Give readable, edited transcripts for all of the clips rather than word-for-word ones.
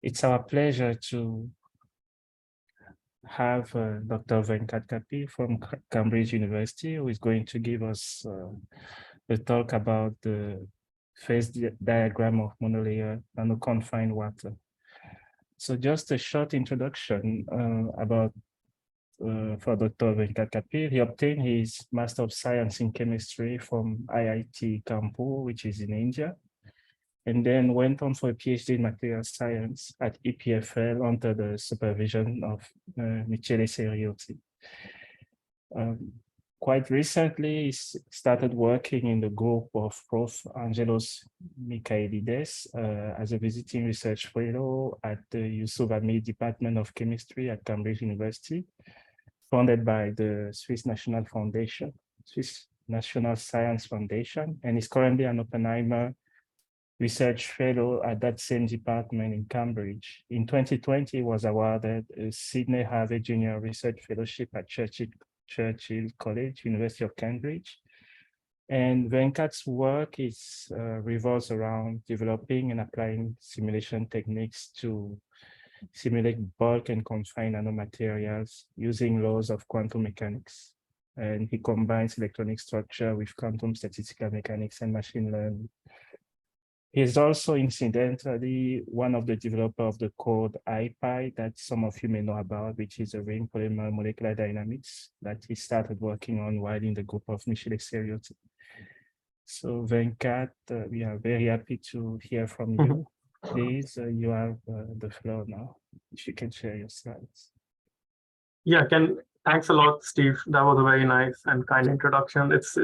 it's our pleasure to have Dr. Venkat Kapil from Cambridge University, who is going to give us a talk about the phase diagram of monolayer nanoconfined water. So just a short introduction about for Dr. Venkat Kapil. He obtained his Master of Science in Chemistry from IIT Kanpur, which is in India, and then went on for a PhD in Material Science at EPFL under the supervision of Michele Seriotti. Quite recently, he started working in the group of Prof. Angelos Michaelides as a visiting research fellow at the Yusuf Hamid Department of Chemistry at Cambridge University, funded by the Swiss National Science Foundation, and is currently an Oppenheimer Research Fellow at that same department in Cambridge. In 2020, he was awarded a Sidney Harvey Junior Research Fellowship at Churchill College, University of Cambridge. And Venkat's work revolves around developing and applying simulation techniques to simulate bulk and confined nanomaterials using laws of quantum mechanics. And he combines electronic structure with quantum statistical mechanics and machine learning. He's also incidentally one of the developers of the code IPI that some of you may know about, which is a ring polymer molecular dynamics that he started working on while in the group of Michele Seriotti. So Venkat, we are very happy to hear from you. Please, you have the floor now. If you can share your slides. Yeah, thanks a lot, Steve. That was a very nice and kind introduction. It's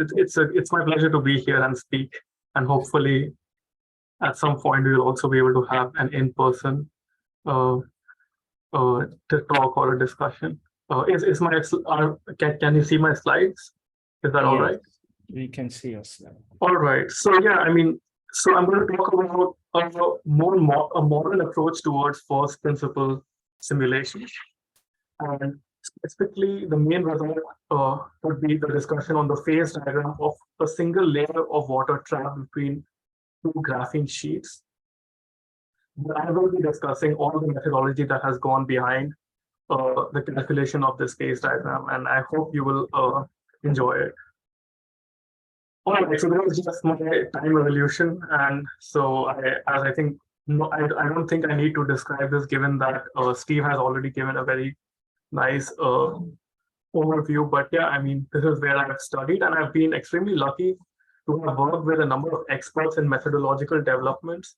my pleasure to be here and speak, and hopefully at some point we will also be able to have an in-person talk or a discussion. Can you see my slides? Is that all right? We can see your slide. All right. So yeah, so I'm going to talk about a modern approach towards first principle simulation. And specifically, the main result would be the discussion on the phase diagram of a single layer of water trapped between two graphene sheets. But I will be discussing all the methodology that has gone behind the calculation of this phase diagram, and I hope you will enjoy it. All right, so that was just my time evolution, and so I don't think I need to describe this, given that Steve has already given a very nice overview. But yeah, this is where I have studied, and I've been extremely lucky to have worked with a number of experts in methodological developments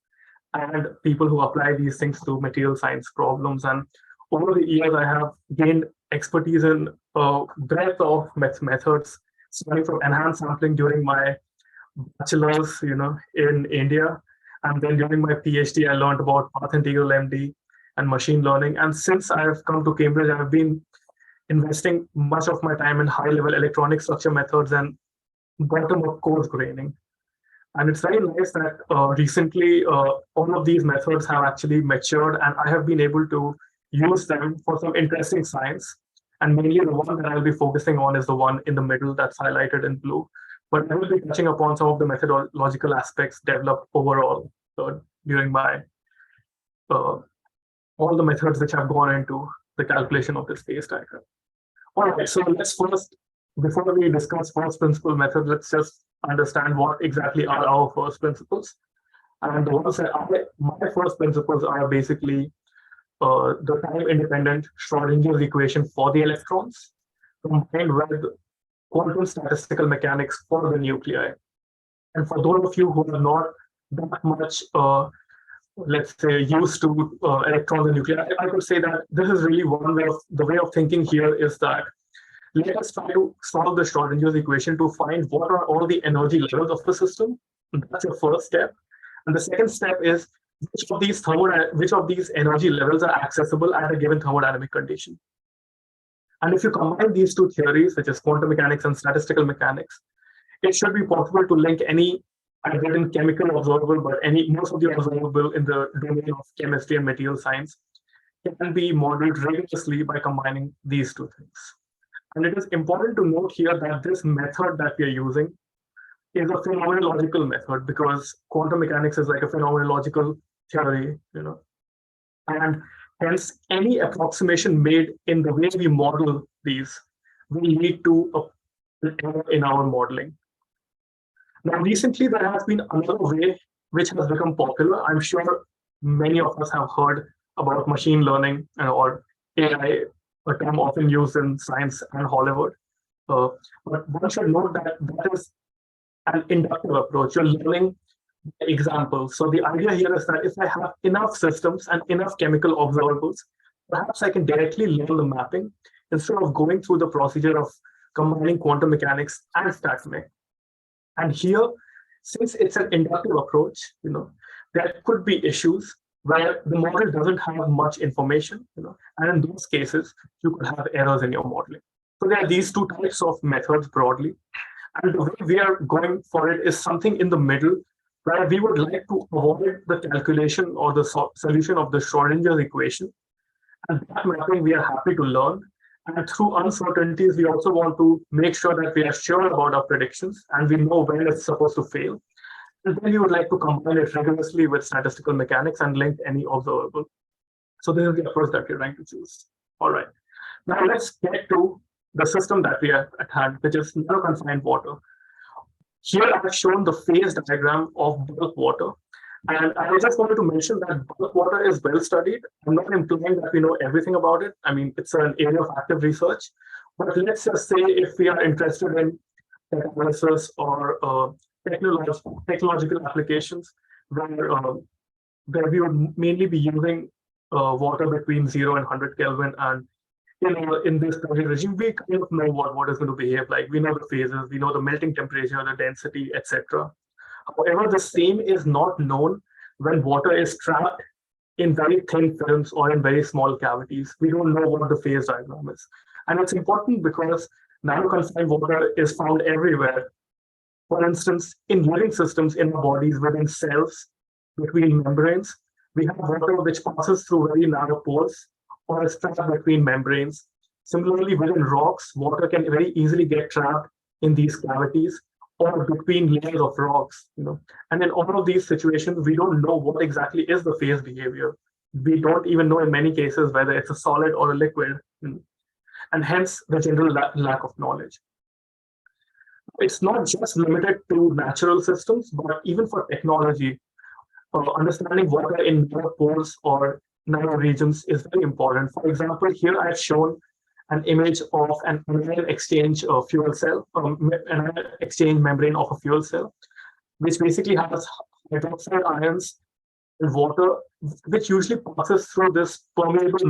and people who apply these things to material science problems. And over the years, I have gained expertise in a breadth of methods, starting from enhanced sampling during my bachelor's, in India. And then during my PhD, I learned about path integral MD and machine learning. And since I have come to Cambridge, I have been investing much of my time in high-level electronic structure methods and bottom-up coarse graining. And it's very nice that recently all of these methods have actually matured, and I have been able to use them for some interesting science. And mainly the one that I'll be focusing on is the one in the middle that's highlighted in blue. But I will be touching upon some of the methodological aspects developed overall during my all the methods which have gone into the calculation of this phase diagram. All right, so let's first, before we discuss first principle method, let's just understand what exactly are our first principles. And the ones that my first principles are basically the time-independent Schrodinger's equation for the electrons, combined with quantum statistical mechanics for the nuclei. And for those of you who are not that much, let's say, used to electrons and nuclei, I could say that this is really one way of, the way of thinking here is that let us try to solve the Schrodinger's equation to find what are all the energy levels of the system. That's your first step. And the second step is which of these energy levels are accessible at a given thermodynamic condition. And if you combine these two theories, which is quantum mechanics and statistical mechanics, it should be possible to link any, I didn't chemical observable, but most of the observable in the domain of chemistry and material science can be modeled rigorously by combining these two things. And it is important to note here that this method that we are using is a phenomenological method, because quantum mechanics is like a phenomenological theory, and hence any approximation made in the way we model these will lead to an error in our modeling. Now, recently there has been another way which has become popular. I'm sure many of us have heard about machine learning or AI, a term often used in science and Hollywood. But one should note that that is an inductive approach. You're learning by example. So the idea here is that if I have enough systems and enough chemical observables, perhaps I can directly learn the mapping instead of going through the procedure of combining quantum mechanics and StatMech. And here, since it's an inductive approach, there could be issues where the model doesn't have much information, and in those cases, you could have errors in your modeling. So there are these two types of methods broadly. And the way we are going for it is something in the middle, where we would like to avoid the calculation or the solution of the Schrodinger's equation. And that mapping we are happy to learn. And through uncertainties, we also want to make sure that we are sure about our predictions and we know when it's supposed to fail. And then we would like to combine it rigorously with statistical mechanics and link any observable. So this is the approach that we're trying to choose. All right. Now let's get to the system that we have at hand, which is nanoconfined water. Here I've shown the phase diagram of bulk water. And I just wanted to mention that bulk water is well studied. I'm not implying that we know everything about it. I mean, it's an area of active research. But let's just say if we are interested in analysis or technological applications where we would mainly be using water between 0 and 100 Kelvin, and in this regime, we kind of know what water is going to behave like. We know the phases, we know the melting temperature, the density, etc. However, the same is not known when water is trapped in very thin films or in very small cavities. We don't know what the phase diagram is. And it's important because nanoconfined water is found everywhere. For instance, in living systems in our bodies, within cells, between membranes, we have water which passes through very narrow pores or is trapped between membranes. Similarly, within rocks, water can very easily get trapped in these cavities or between layers of rocks. And in all of these situations, we don't know what exactly is the phase behavior. We don't even know in many cases whether it's a solid or a liquid, and hence the general lack of knowledge. It's not just limited to natural systems, but even for technology, understanding water in narrow pores or narrow regions is very important. For example, here I've shown an image of an anion exchange fuel cell, an anion exchange membrane of a fuel cell, which basically has hydroxide ions and water, which usually passes through this permeable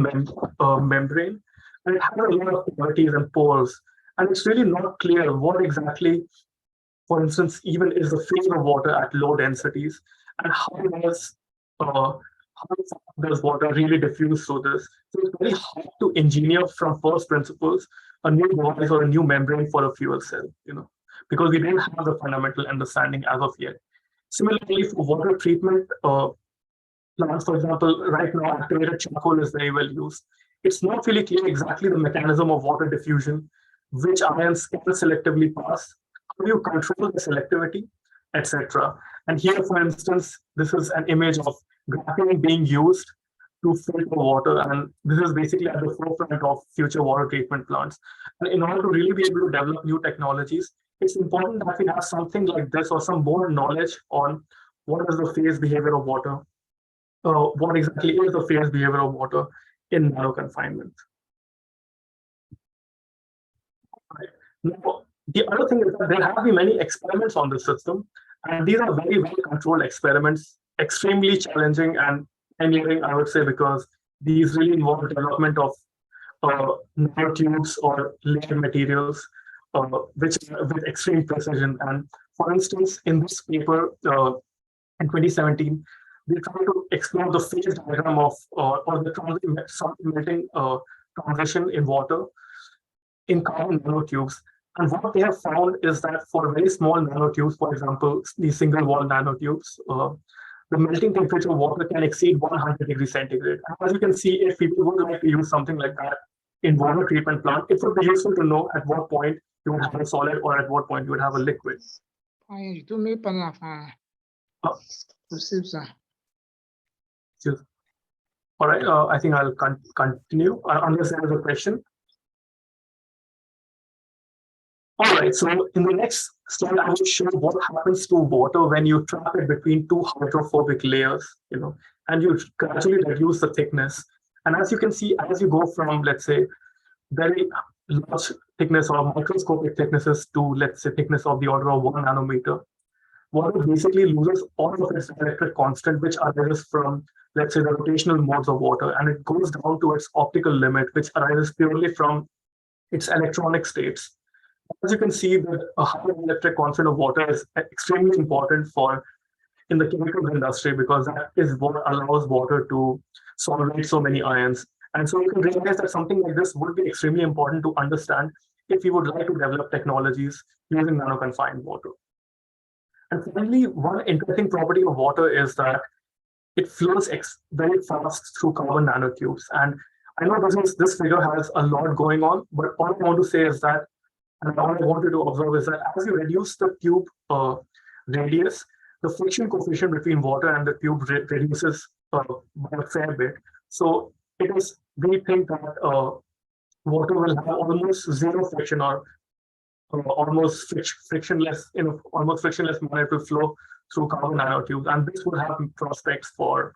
membrane, and it has a lot of cavities and pores. And it's really not clear what exactly, for instance, even is the phase of water at low densities, and how does water really diffuse through this. So it's very hard to engineer from first principles a new device or a new membrane for a fuel cell, because we didn't have the fundamental understanding as of yet. Similarly, for water treatment plants, for example, right now activated charcoal is very well used. It's not really clear exactly the mechanism of water diffusion, which ions can selectively pass, how do you control the selectivity, etc. And here, for instance, this is an image of graphene being used to filter water, and this is basically at the forefront of future water treatment plants. And in order to really be able to develop new technologies, it's important that we have something like this or some more knowledge on what is the phase behavior of water, what exactly is the phase behavior of water in nano confinement. Right. Now, the other thing is that there have been many experiments on this system, and these are very well controlled experiments, extremely challenging and pioneering, I would say, because these really involve the development of nanotubes or layered materials, which with extreme precision. And for instance, in this paper in 2017, they tried to explore the phase diagram of or the melting transition in water in carbon nanotubes. And what they have found is that for very small nanotubes, for example, these single wall nanotubes, the melting temperature of water can exceed 100 degrees centigrade. As you can see, if people would like to use something like that in water treatment plant, it would be useful to know at what point you would have a solid or at what point you would have a liquid. itu may panafan. All right, I think I'll continue unless there is a question. All right, so in the next slide, I will show what happens to water when you trap it between two hydrophobic layers, and you gradually reduce the thickness. And as you can see, as you go from, let's say, very large thickness or microscopic thicknesses to, let's say, thickness of the order of 1 nanometer, water basically loses all of its electric constant, which arises from, let's say, the rotational modes of water, and it goes down to its optical limit, which arises purely from its electronic states. As you can see, that a high electric constant of water is extremely important for in the chemical industry, because that is what allows water to solvate so many ions. And so you can realize that something like this would be extremely important to understand if you would like to develop technologies using nanoconfined water. And finally, one interesting property of water is that it flows very fast through carbon nanotubes. And I know this figure has a lot going on, but all I want to say is that, and all I wanted to observe is that as you reduce the tube radius, the friction coefficient between water and the tube reduces by a fair bit. So we think that water will have almost zero friction, or almost frictionless manner to flow through carbon nanotubes, and this would have prospects for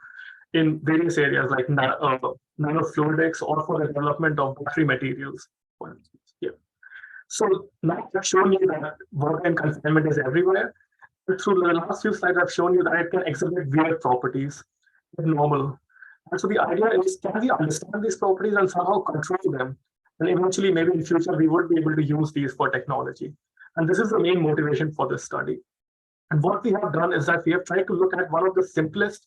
in various areas like nanofluidics or for the development of battery materials, for instance. Yeah. So now I've shown you that water in confinement is everywhere. But through the last few slides, I've shown you that it can exhibit weird properties with normal. And so the idea is, can we understand these properties and somehow control them? And eventually, maybe in future, we would be able to use these for technology. And this is the main motivation for this study. And what we have done is that we have tried to look at one of the simplest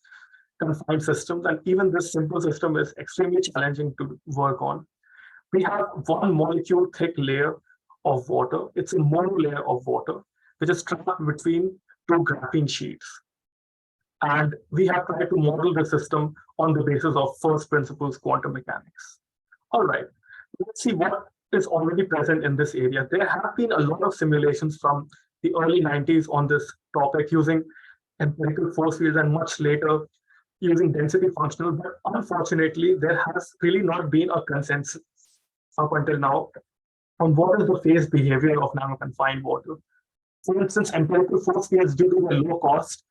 confined systems, and even this simple system is extremely challenging to work on. We have one molecule thick layer of water. It's a monolayer of water, which is trapped between two graphene sheets. And we have tried to model the system on the basis of first principles quantum mechanics. All right, let's see what is already present in this area. There have been a lot of simulations from the early 90s on this topic using empirical force fields, and much later using density functional, but unfortunately, there has really not been a consensus up until now on what is the phase behavior of nanoconfined water. For instance, empirical force fields, due to their low cost,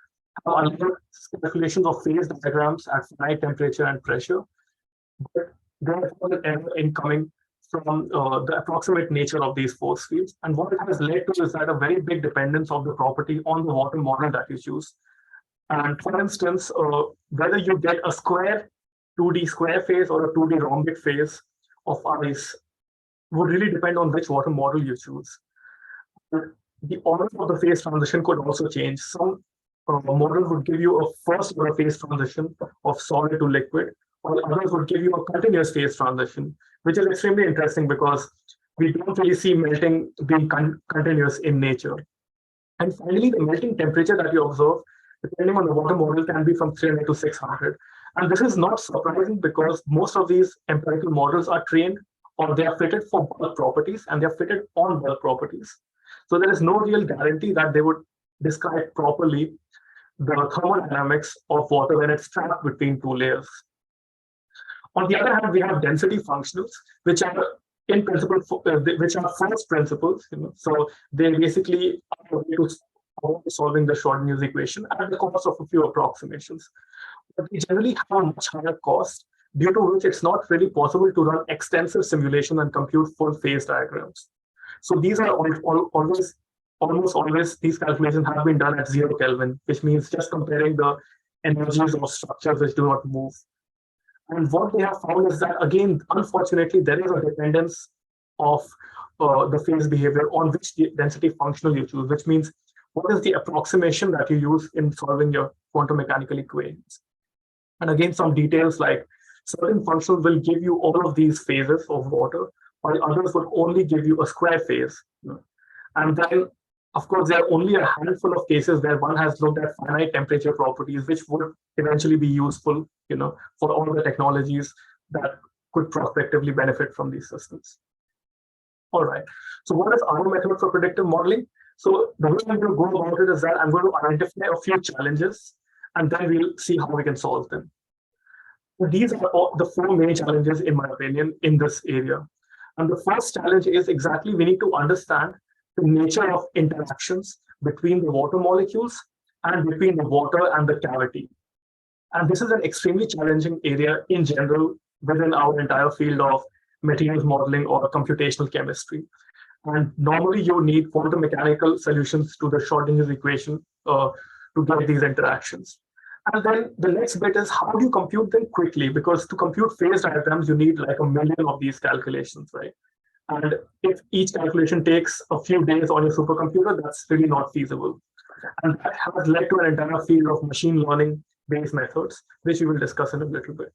have allowed calculations of phase diagrams at finite temperature and pressure, but there is an error incoming from the approximate nature of these force fields. And what it has led to is that a very big dependence of the property on the water model that you choose. And for instance, whether you get a square 2D square phase or a 2D rhombic phase of ice would really depend on which water model you choose. The order of the phase transition could also change. Some models would give you a first order phase transition of solid to liquid, while others would give you a continuous phase transition, which is extremely interesting because we don't really see melting being continuous in nature. And finally, the melting temperature that you observe, depending on the water model, can be from 300 to 600. And this is not surprising because most of these empirical models are trained, or they are fitted for bulk properties, and they are fitted on bulk properties. So there is no real guarantee that they would describe properly the thermodynamics of water when it's trapped between two layers. On the other hand, we have density functionals, which are in principle, which are first principles. So they basically are solving the Schrödinger's equation at the cost of a few approximations. But we generally have a much higher cost, due to which it's not really possible to run extensive simulation and compute full phase diagrams. So these are almost always these calculations have been done at 0 Kelvin, which means just comparing the energies of structures which do not move. And what they have found is that, again, unfortunately, there is a dependence of the phase behavior on which density functional you choose, which means what is the approximation that you use in solving your quantum mechanical equations. And again, some details like certain functions will give you all of these phases of water, while others would only give you a square phase. And then, of course, there are only a handful of cases where one has looked at finite temperature properties, which would eventually be useful, for all the technologies that could prospectively benefit from these systems. All right. So what is our method for predictive modeling? So the way I'm going to go about it is that I'm going to identify a few challenges, and then we'll see how we can solve them. These are the four main challenges, in my opinion, in this area. And the first challenge is exactly we need to understand the nature of interactions between the water molecules and between the water and the cavity. And this is an extremely challenging area in general within our entire field of materials modeling or computational chemistry. And normally you need quantum mechanical solutions to the Schrödinger's equation to get these interactions. And then the next bit is how do you compute them quickly? Because to compute phase diagrams, you need like 1 million of these calculations, right? And if each calculation takes a few days on your supercomputer, that's really not feasible. And that has led to an entire field of machine learning based methods, which we will discuss in a little bit.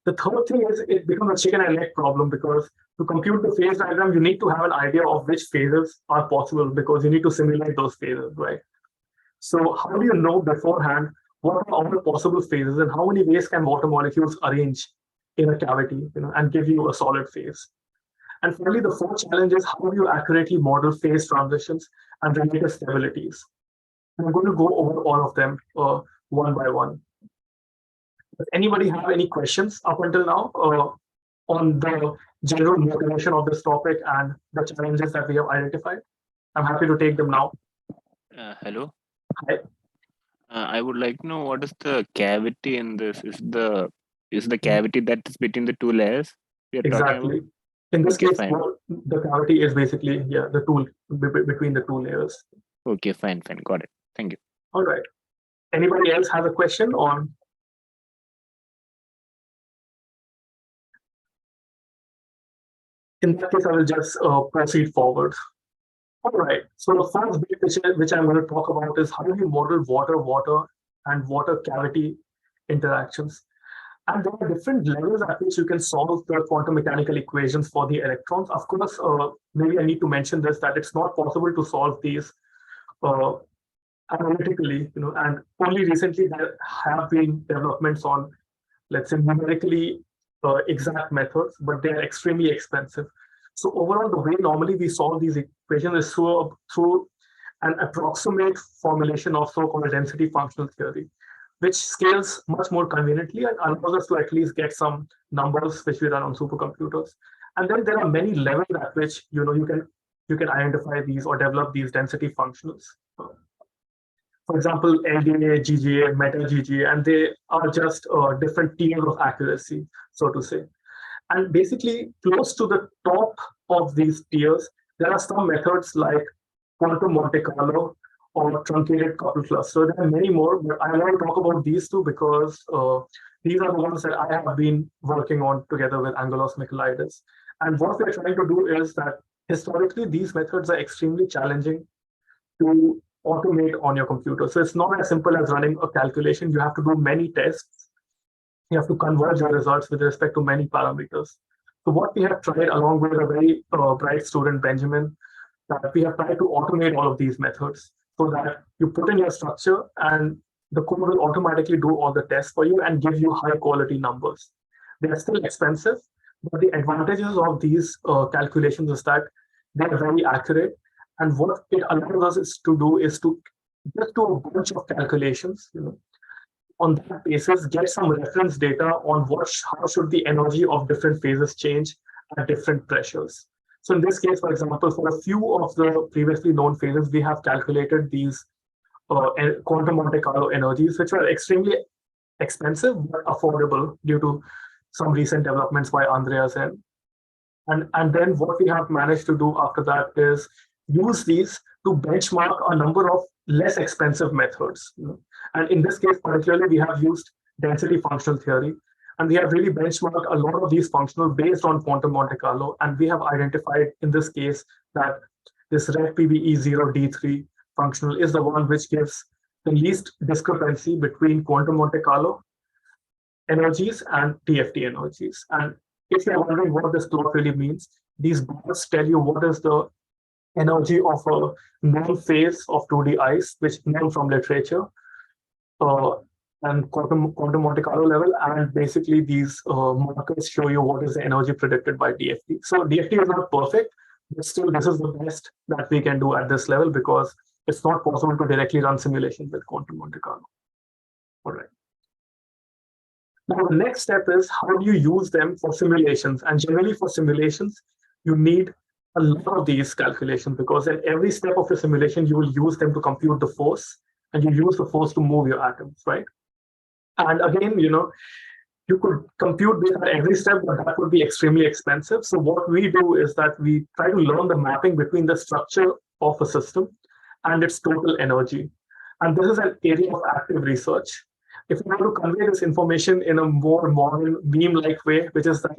The third thing is it becomes a chicken and egg problem because to compute the phase diagram, you need to have an idea of which phases are possible because you need to simulate those phases, right? So how do you know beforehand what are all the possible phases and how many ways can water molecules arrange in a cavity, and give you a solid phase? And finally, the fourth challenge is how do you accurately model phase transitions and related stabilities? And I'm going to go over all of them one by one. Does anybody have any questions up until now on the general motivation of this topic and the challenges that we have identified? I'm happy to take them now. Hello. Hi. I would like to know what is the cavity in this? Is the cavity that is between the two layers we are talking about? Exactly. In this Okay, case, fine. the cavity is basically the tool between the two layers. Okay, fine, got it. Thank you. All right. Anybody else have a question on? In that case, I will just proceed forward. All right. So the first bit which I'm going to talk about is how do you model water and water cavity interactions. And there are different levels at which you can solve the quantum mechanical equations for the electrons. Of course, maybe I need to mention this, that it's not possible to solve these analytically, and only recently there have been developments on, let's say, numerically exact methods, but they are extremely expensive. So overall, the way normally we solve these equations is through an approximate formulation of so-called density functional theory, which scales much more conveniently and allows us to at least get some numbers which we run on supercomputers. And then there are many levels at which you can identify these or develop these density functionals. For example, LDA, GGA, meta GGA, and they are just different tiers of accuracy, so to say. And basically, close to the top of these tiers, there are some methods like quantum Monte Carlo or truncated couple cluster. There are many more, but I want to talk about these two because these are the ones that I have been working on together with Angelos Michailidis. And what we're trying to do is that historically, these methods are extremely challenging to automate on your computer. So it's not as simple as running a calculation. You have to do many tests. You have to converge your results with respect to many parameters. So what we have tried along with a very bright student, Benjamin, that we have tried to automate all of these methods so that you put in your structure and the code will automatically do all the tests for you and give you high quality numbers. They are still expensive, but the advantages of these calculations is that they are very accurate. And what it allows us to do is to just do a bunch of calculations, on that basis, get some reference data on how should the energy of different phases change at different pressures. So in this case, for example, for a few of the previously known phases, we have calculated these quantum Monte Carlo energies, which were extremely expensive but affordable due to some recent developments by Andreas. And then what we have managed to do after that is use these to benchmark a number of less expensive methods. And in this case, particularly, we have used density functional theory. And we have really benchmarked a lot of these functionals based on quantum Monte Carlo. And we have identified in this case that this red PBE0D3 functional is the one which gives the least discrepancy between quantum Monte Carlo energies and TFT energies. And if you're wondering what this plot really means, these bars tell you what is the energy of a known phase of 2D ice, which known from literature, and quantum Monte Carlo level, and basically these markers show you what is the energy predicted by DFT. So DFT is not perfect, But still, this is the best that we can do at this level because it's not possible to directly run simulations with quantum Monte Carlo. All right. Now, the next step is how do you use them for simulations? And generally for simulations, you need a lot of these calculations because in every step of the simulation, you will use them to compute the force and you use the force to move your atoms, right? And again, you could compute this at every step, but that would be extremely expensive. So what we do is that we try to learn the mapping between the structure of a system and its total energy. And this is an area of active research. If we want to convey this information in a more modern meme-like way, which is that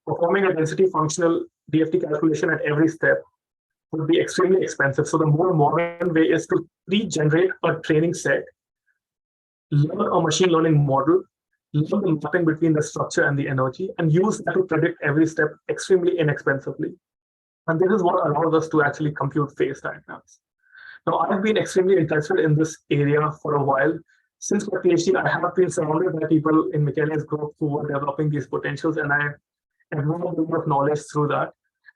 performing a density functional DFT calculation at every step would be extremely expensive. So the more modern way is to pre-generate a training set, learn a machine learning model, learn the mapping between the structure and the energy, and use that to predict every step extremely inexpensively. And this is what allows us to actually compute phase diagrams. Now, I've been extremely interested in this area for a while. Since my PhD, I have been surrounded by people in Michele's group who were developing these potentials, and I have a lot of knowledge through that.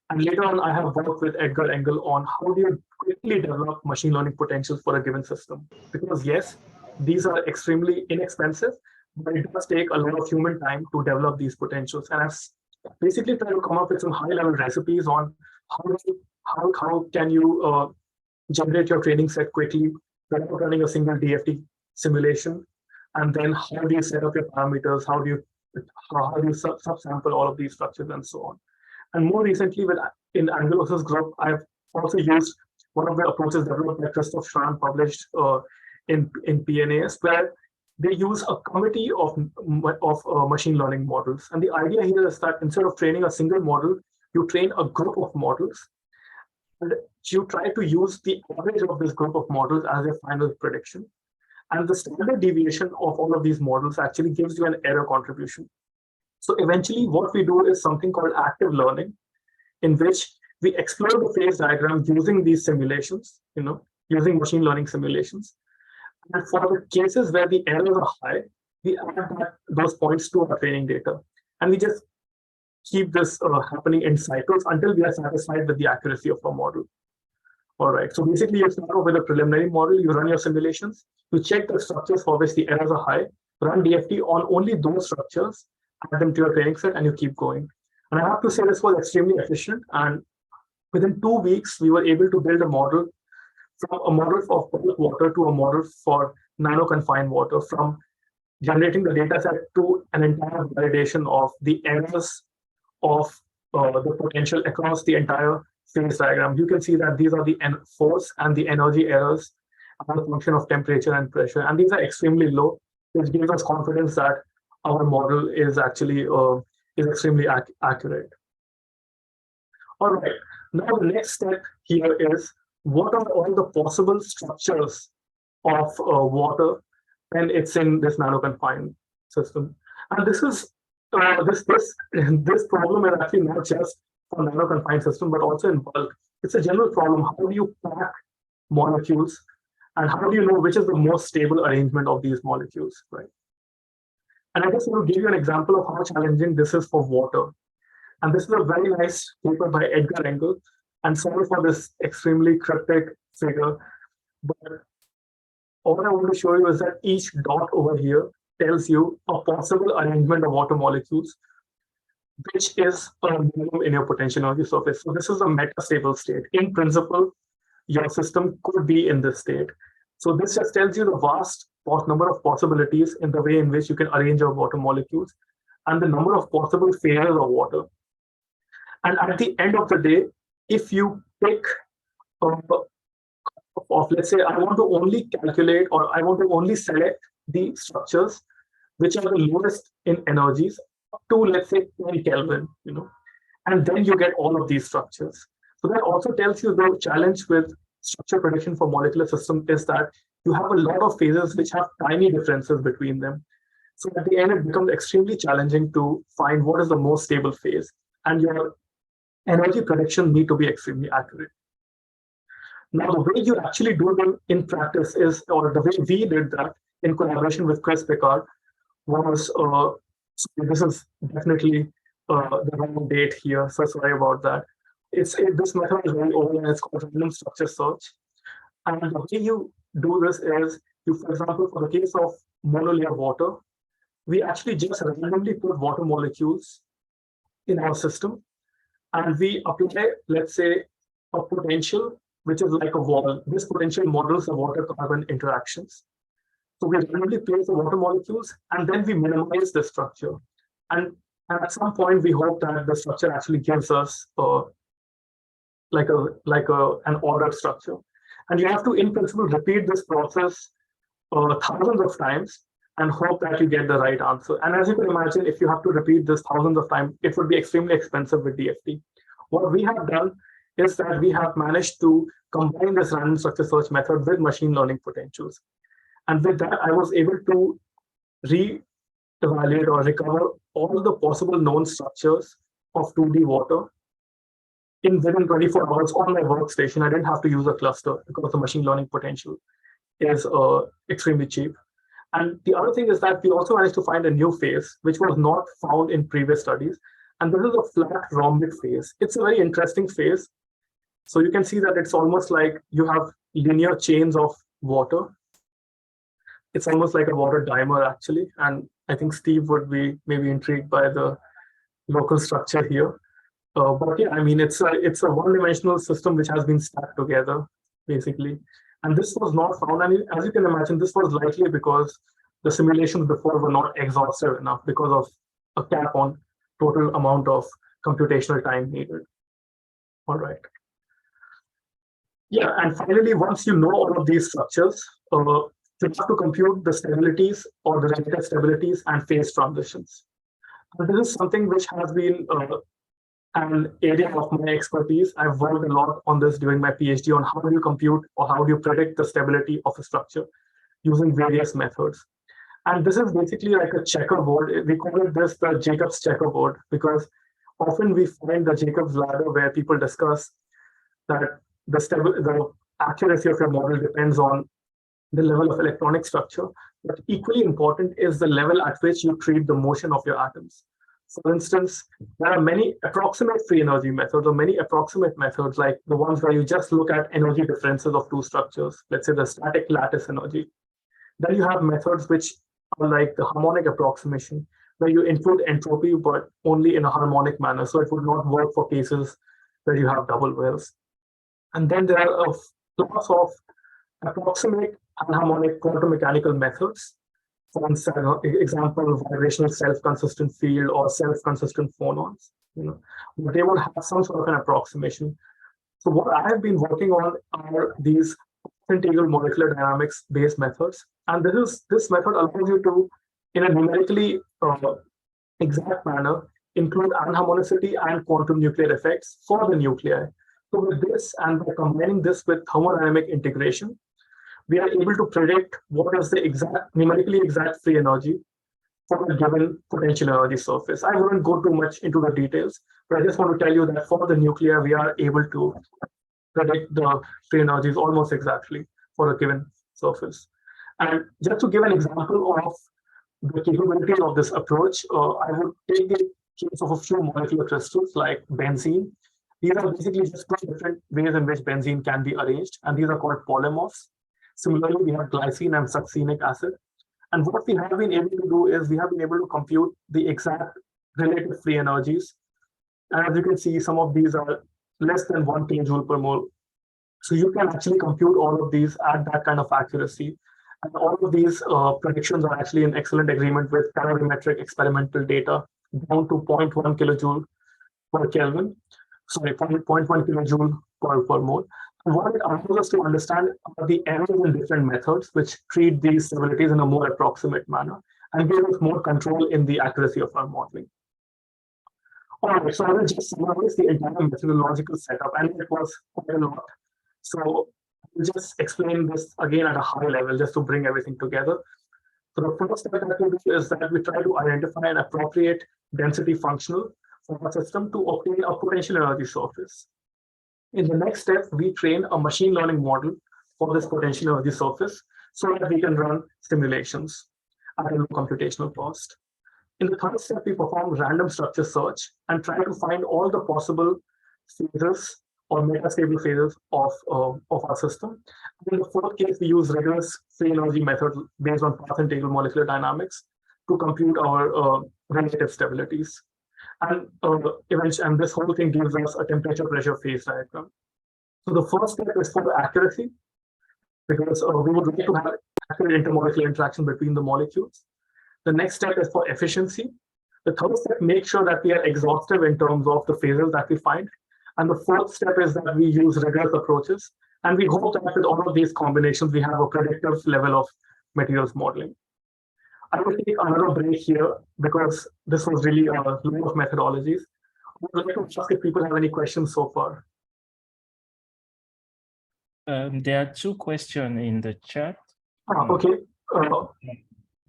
And later on, I have worked with Edgar Engel on how do you quickly develop machine learning potentials for a given system. Because yes, these are extremely inexpensive, but it does take a lot of human time to develop these potentials. And I've basically tried to come up with some high-level recipes on how can you generate your training set quickly without running a single DFT simulation, and then how do you set up your parameters, how do you subsample all of these structures and so on. And more recently, in Angelos's group, I've also used one of the approaches developed by Christoph Schramm, published in PNAS, where they use a committee of machine learning models. And the idea here is that instead of training a single model, you train a group of models, and you try to use the average of this group of models as a final prediction. And the standard deviation of all of these models actually gives you an error contribution. So eventually what we do is something called active learning, in which we explore the phase diagram using these simulations, using machine learning simulations. And for the cases where the errors are high, we add those points to our training data. And we just keep this happening in cycles until we are satisfied with the accuracy of our model. All right, so basically you start off with a preliminary model, you run your simulations, you check the structures for which the errors are high, run DFT on only those structures, add them to your training set, and you keep going. And I have to say this was extremely efficient. And within 2 weeks, we were able to build a model from a model for bulk water to a model for nanoconfined water, from generating the data set to an entire validation of the errors of the potential across the entire phase diagram. You can see that these are the force and the energy errors as a function of temperature and pressure. And these are extremely low, which gives us confidence that our model is actually extremely accurate. All right, now the next step here is what are all the possible structures of water when it's in this nanoconfined system. And this is this problem is actually not just for nanoconfined system, but also in bulk. It's a general problem. How do you pack molecules, and how do you know which is the most stable arrangement of these molecules, right? And I just want to give you an example of how challenging this is for water. And this is a very nice paper by Edgar Engel. And sorry for this extremely cryptic figure, but all I want to show you is that each dot over here tells you a possible arrangement of water molecules, which is a minimum in your potential energy surface. So this is a metastable state. In principle, your system could be in this state. So this just tells you the vast number of possibilities in the way in which you can arrange your water molecules and the number of possible phases of water. And at the end of the day, if you pick let's say I want to only calculate or I want to only select the structures which are the lowest in energies up to, let's say, 10 Kelvin, and then you get all of these structures. So that also tells you the challenge with structure prediction for molecular systems is that you have a lot of phases which have tiny differences between them. So at the end, it becomes extremely challenging to find what is the most stable phase, and your energy predictions need to be extremely accurate. Now, the way you actually do them in practice is, or the way we did that in collaboration with Chris Picard, was, this is definitely the wrong date here, so sorry about that, This method is very old and it's called random structure search. And the way you do this is, for example, for the case of monolayer water, we actually just randomly put water molecules in our system, and we apply, let's say, a potential, which is like a wall. This potential models the water-carbon interactions. So we randomly place the water molecules, and then we minimize the structure. And at some point, we hope that the structure actually gives us an ordered structure. And you have to, in principle, repeat this process thousands of times and hope that you get the right answer. And as you can imagine, if you have to repeat this thousands of times, it would be extremely expensive with DFT. What we have done is that we have managed to combine this random structure search method with machine learning potentials. And with that, I was able to re-evaluate or recover all the possible known structures of 2D water within 24 hours on my workstation. I didn't have to use a cluster because the machine learning potential is extremely cheap. And the other thing is that we also managed to find a new phase, which was not found in previous studies. And this is a flat rhombic phase. It's a very interesting phase. So you can see that it's almost like you have linear chains of water. It's almost like a water dimer, actually. And I think Steve would be maybe intrigued by the local structure here. But yeah, I mean, it's a one-dimensional system which has been stacked together, basically. And this was not found. And as you can imagine, this was likely because the simulations before were not exhaustive enough because of a cap on total amount of computational time needed. All right. Yeah, and finally, once you know all of these structures, you have to compute the stabilities or the relative stabilities and phase transitions. And this is something which has been an area of my expertise. I've worked a lot on this during my PhD on how do you compute or how do you predict the stability of a structure using various methods. And this is basically like a checkerboard. We call it this the Jacob's checkerboard because often we find the Jacob's ladder where people discuss that the accuracy of your model depends on the level of electronic structure, but equally important is the level at which you treat the motion of your atoms. For instance, there are many approximate free energy methods or many approximate methods like the ones where you just look at energy differences of two structures, let's say the static lattice energy. Then you have methods which are like the harmonic approximation, where you include entropy, but only in a harmonic manner. So it would not work for cases where you have double wells. And then there are a class of approximate anharmonic quantum mechanical methods. For example, vibrational self-consistent field or self-consistent phonons. But they would have some sort of an approximation. So what I have been working on are these integral molecular dynamics based methods, and this method allows you to, in a numerically exact manner, include anharmonicity and quantum nuclear effects for the nuclei. So with this, and by combining this with thermodynamic integration, we are able to predict what is the numerically exact free energy for a given potential energy surface. I wouldn't go too much into the details, but I just want to tell you that for the nuclei, we are able to predict the free energies almost exactly for a given surface. And just to give an example of the capabilities of this approach, I would take the case of a few molecular crystals like benzene. These are basically just two different ways in which benzene can be arranged, and these are called polymorphs. Similarly, we have glycine and succinic acid. And what we have been able to do is we have been able to compute the exact relative free energies. And as you can see, some of these are less than 1 kilojoule per mole. So you can actually compute all of these at that kind of accuracy. And all of these predictions are actually in excellent agreement with calorimetric experimental data down to 0.1 kilojoule per Kelvin. Sorry, 0.1 kilojoule per mole. And what it allows us to understand are the errors in different methods which treat these stabilities in a more approximate manner and give us more control in the accuracy of our modeling. All right, so I will just summarize the entire methodological setup, and it was quite a lot. So I'll just explain this again at a high level just to bring everything together. So the first step that we do is that we try to identify an appropriate density functional for our system to obtain a potential energy surface. In the next step, we train a machine learning model for this potential energy surface so that we can run simulations at a low computational cost. In the third step, we perform random structure search and try to find all the possible phases or metastable phases of our system. In the fourth case, we use rigorous free energy method based on path integral molecular dynamics to compute our relative stabilities. And eventually, and this whole thing gives us a temperature pressure phase diagram. So the first step is for accuracy, because we would like to have accurate intermolecular interaction between the molecules. The next step is for efficiency. The third step, make sure that we are exhaustive in terms of the phases that we find. And the fourth step is that we use rigorous approaches. And we hope that with all of these combinations, we have a predictive level of materials modeling. I will take another break here because this was really a lot of methodologies. I would like to ask if people have any questions so far. There are two questions in the chat. Okay.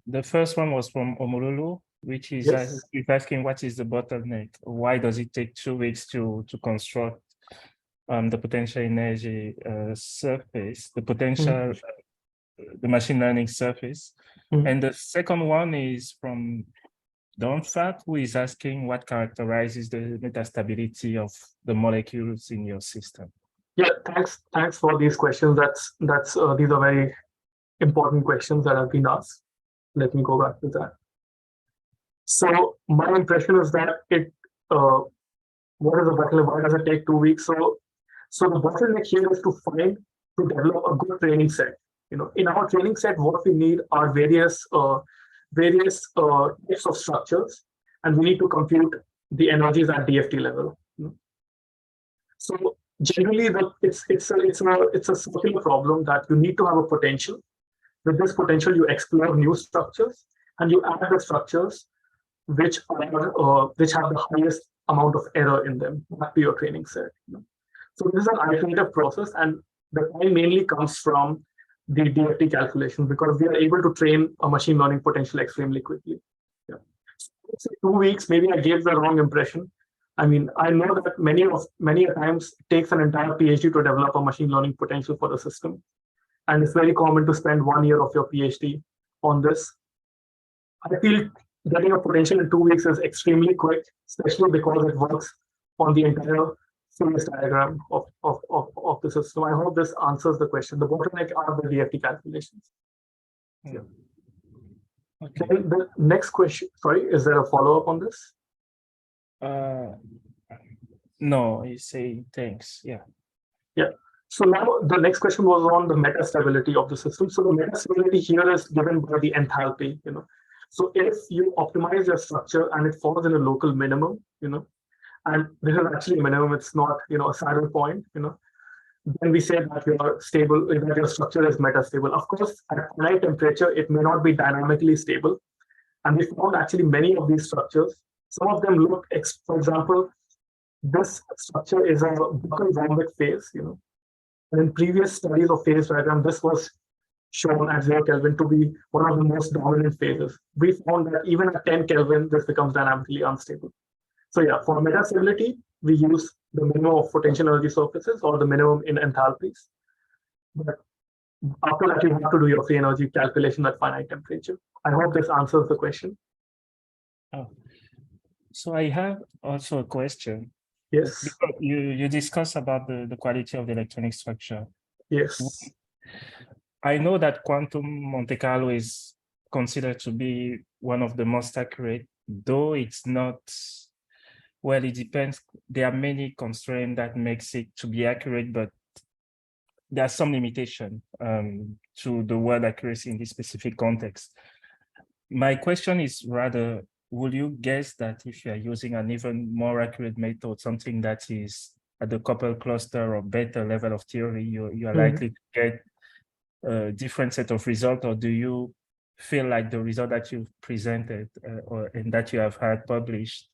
The first one was from Omololo, which is Yes. asking what is the bottleneck? Why does it take 2 weeks to construct the potential energy surface, the potential, the machine learning surface? And the second one is from Donfat, who is asking what characterizes the metastability of the molecules in your system. Yeah, thanks for these questions. These are very important questions that have been asked. Let me go back to that. So my impression is that what is the bottleneck? Why does it take 2 weeks? So the bottleneck here is to develop a good training set. In our training set, what we need are various types of structures, and we need to compute the energies at DFT level. So generally, it's a circular problem that you need to have a potential. With this potential, you explore new structures, and you add the structures which have the highest amount of error in them back to your training set. So this is an iterative process, and the time mainly comes from the DFT calculation, because we are able to train a machine learning potential extremely quickly. Yeah. So 2 weeks, maybe I gave the wrong impression. I mean, I know that many times it takes an entire PhD to develop a machine learning potential for the system. And it's very common to spend 1 year of your PhD on this. I feel getting a potential in 2 weeks is extremely quick, especially because it works on the entire phase diagram of the system. I hope this answers the question. The bottleneck are the DFT calculations. Yeah. Okay. Then the next question, sorry, is there a follow-up on this? No, you say thanks. Yeah. Yeah. So now the next question was on the metastability of the system. So the metastability here is given by the enthalpy. So if you optimize your structure and it falls in a local minimum, and this is actually a minimum, it's not a saddle point, then we say that you are stable, that your structure is metastable. Of course, at high temperature, it may not be dynamically stable. And we found actually many of these structures. Some of them look, for example, this structure is a buccal-rhombic phase, And in previous studies of phase diagram, this was shown at 0 Kelvin to be one of the most dominant phases. We found that even at 10 Kelvin, this becomes dynamically unstable. So yeah, for metastability, we use the minimum of potential energy surfaces or the minimum in enthalpies. But after that, you have to do your free energy calculation at finite temperature. I hope this answers the question. Oh. So I have also a question. Yes. Because you discussed about the quality of the electronic structure. Yes. I know that quantum Monte Carlo is considered to be one of the most accurate, though it's not. Well, it depends. There are many constraints that makes it to be accurate, but there are some limitation to the word accuracy in this specific context. My question is rather, would you guess that if you are using an even more accurate method, something that is at the couple cluster or better level of theory, you are likely to get a different set of results, or do you feel like the result that you've presented and that you have had published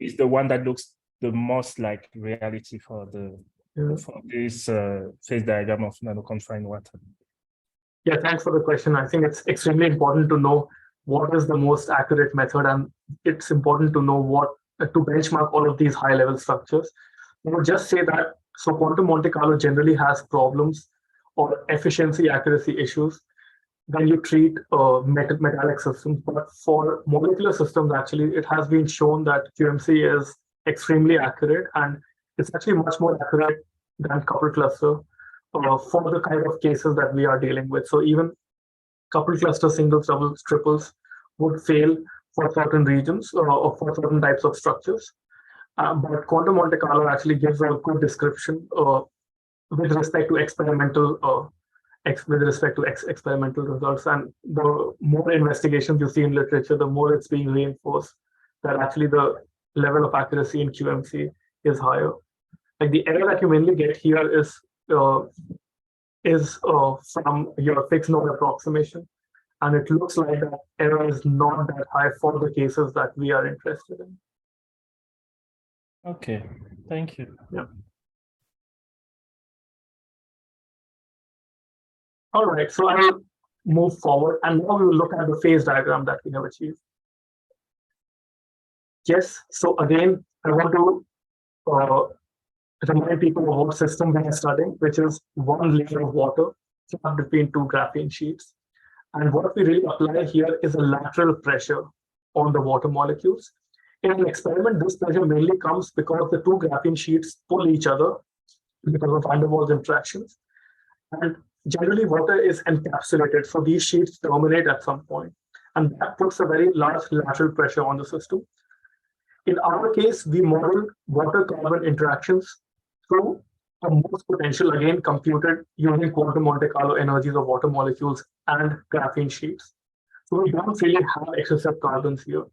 is the one that looks the most like reality for this phase diagram of nanoconfined water? Yeah, thanks for the question. I think it's extremely important to know what is the most accurate method, and it's important to know what to benchmark all of these high-level structures. I would just say that so quantum Monte Carlo generally has problems or efficiency accuracy issues when you treat metallic systems. But for molecular systems, actually, it has been shown that QMC is extremely accurate, and It's actually much more accurate than coupled cluster for the kind of cases that we are dealing with. So even coupled cluster singles, doubles, triples would fail for certain regions or for certain types of structures. But quantum Monte Carlo actually gives a good description with respect to experimental experimental results. And the more investigations you see in literature, the more it's being reinforced that actually the level of accuracy in QMC is higher. Like the error that you mainly get here is from your fixed node approximation, and it looks like that error is not that high for the cases that we are interested in. Okay, thank you. Yeah. All right, so I'll move forward, and now we will look at the phase diagram that we have achieved. Yes, so again, I want to remind people of what system we are studying, which is one layer of water between two graphene sheets. And what we really apply here is a lateral pressure on the water molecules. In an experiment, this pressure mainly comes because the two graphene sheets pull each other because of van der Waals interactions. And generally, water is encapsulated, so these sheets terminate at some point, and that puts a very large lateral pressure on the system. In our case, we model water-carbon interactions through a Morse potential, again computed using quantum Monte Carlo energies of water molecules and graphene sheets. So we don't really have excessive carbons here.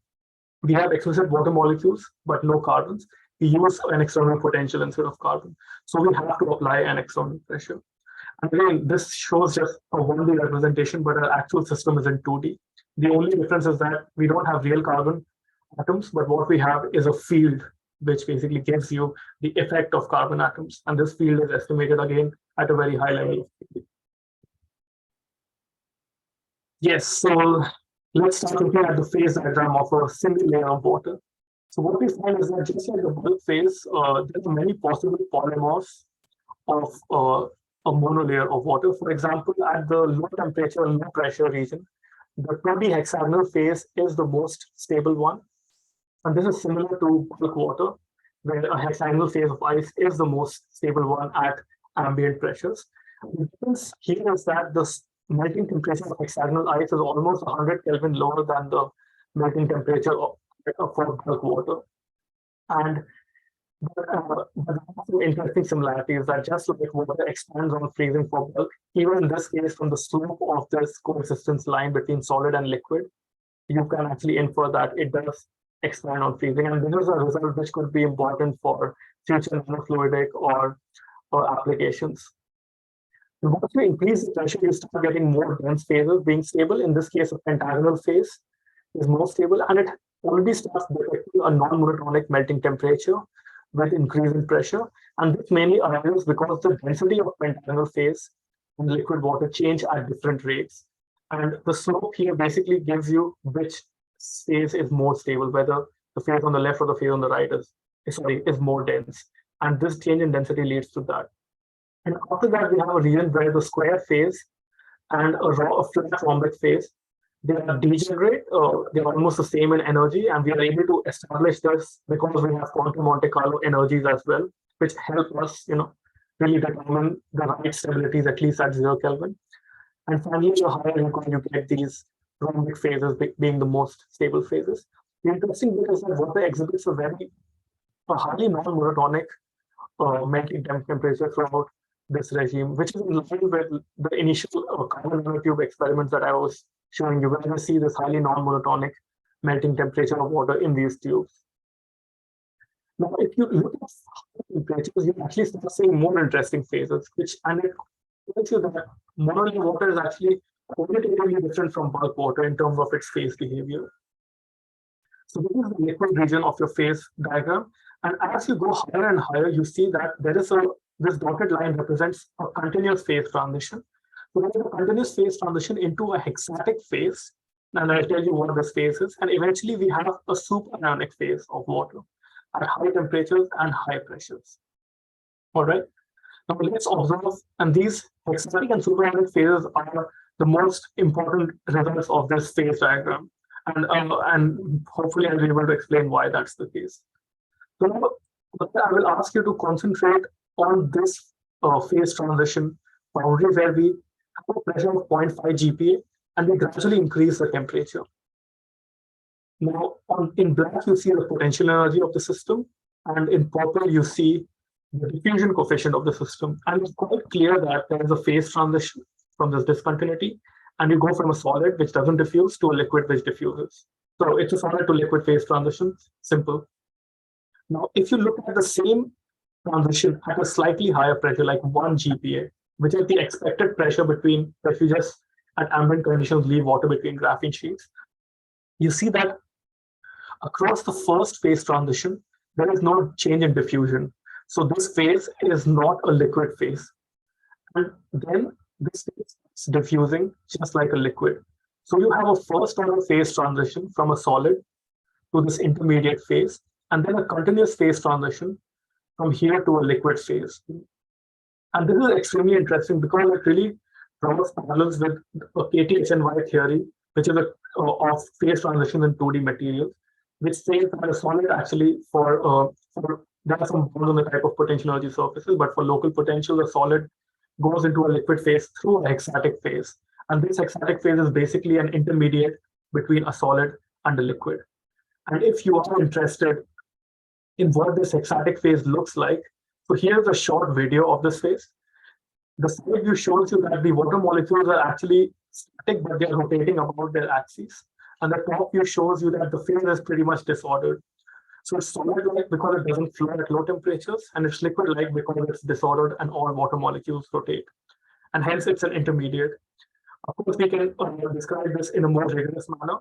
We have excessive water molecules, but no carbons. We use an external potential instead of carbon. So we have to apply an external pressure. And again, this shows just a 1D representation, but our actual system is in 2D. The only difference is that we don't have real carbon atoms, but what we have is a field which basically gives you the effect of carbon atoms. And this field is estimated again at a very high level. Yes, so let's start looking at the phase diagram of a single layer of water. So what we find is that just like the bulk phase, there are many possible polymorphs of a monolayer of water. For example, at the low temperature, low pressure region, the 2D hexagonal phase is the most stable one. And this is similar to bulk water, where a hexagonal phase of ice is the most stable one at ambient pressures. The difference here is that the melting temperature of hexagonal ice is almost 100 Kelvin lower than the melting temperature for bulk water. And some interesting similarities that just like water expands on freezing for bulk, even in this case, from the slope of this coexistence line between solid and liquid, you can actually infer that it does expand on freezing. And this is a result which could be important for future nanofluidic or applications. And once you increase the pressure, you start getting more dense phases being stable. In this case, a pentagonal phase is more stable, and it already starts detecting a non-monotonic melting temperature with increasing pressure. And this mainly arises because the density of pentagonal phase and liquid water change at different rates. And the slope here basically gives you which phase is more stable, whether the phase on the left or the phase on the right is more dense. And this change in density leads to that. And after that, we have a region where the square phase and a flat rhombic phase, they are degenerate, they're almost the same in energy, and we are able to establish this because we have quantum Monte Carlo energies as well, which help us, really determine the right stabilities, at least at 0 Kelvin. And finally, the higher you go, you get these rhombic phases being the most stable phases. The interesting bit is that water exhibits a highly non-monotonic melting temperature throughout this regime, which is in line with the initial carbon nanotube experiments that I was showing you, where you see this highly non-monotonic melting temperature of water in these tubes. Now, if you look at temperatures, you actually start seeing more interesting phases, it tells you that monolayer water is actually qualitatively different from bulk water in terms of its phase behavior. So this is the liquid region of your phase diagram. And as you go higher and higher, you see that there is this dotted line represents a continuous phase transition. So there is a continuous phase transition into a hexatic phase. And I'll tell you what this phase is. And eventually we have a superionic phase of water at high temperatures and high pressures. All right. Now let's observe, and these hexatic and superionic phases are the most important results of this phase diagram. And hopefully I'll be able to explain why that's the case. So now, But I will ask you to concentrate on this phase transition boundary where we have a pressure of 0.5 GPa and we gradually increase the temperature. Now, in black, you see the potential energy of the system, and in purple, you see the diffusion coefficient of the system. And it's quite clear that there is a phase transition from this discontinuity, and you go from a solid which doesn't diffuse to a liquid which diffuses. So it's a solid to liquid phase transition, simple. Now, if you look at the same transition at a slightly higher pressure, like 1 GPa, which is the expected pressure between, if you just at ambient conditions leave water between graphene sheets, you see that across the first phase transition, there is no change in diffusion. So this phase is not a liquid phase. And then this phase is diffusing just like a liquid. So you have a first order phase transition from a solid to this intermediate phase, and then a continuous phase transition from here to a liquid phase. And this is extremely interesting because it really draws parallels with a KTHNY theory, which is of phase transition in 2D materials, which says that a solid actually for there are some bonds on the type of potential energy surfaces, but for local potential, a solid goes into a liquid phase through a hexatic phase. And this hexatic phase is basically an intermediate between a solid and a liquid. And if you are interested in what this hexatic phase looks like, so here's a short video of this phase. The side view shows you that the water molecules are actually static, but they're rotating about their axes. And the top view shows you that the phase is pretty much disordered. So it's solid-like because it doesn't flow at low temperatures, and it's liquid-like because it's disordered and all water molecules rotate. And hence it's an intermediate. Of course, we can describe this in a more rigorous manner.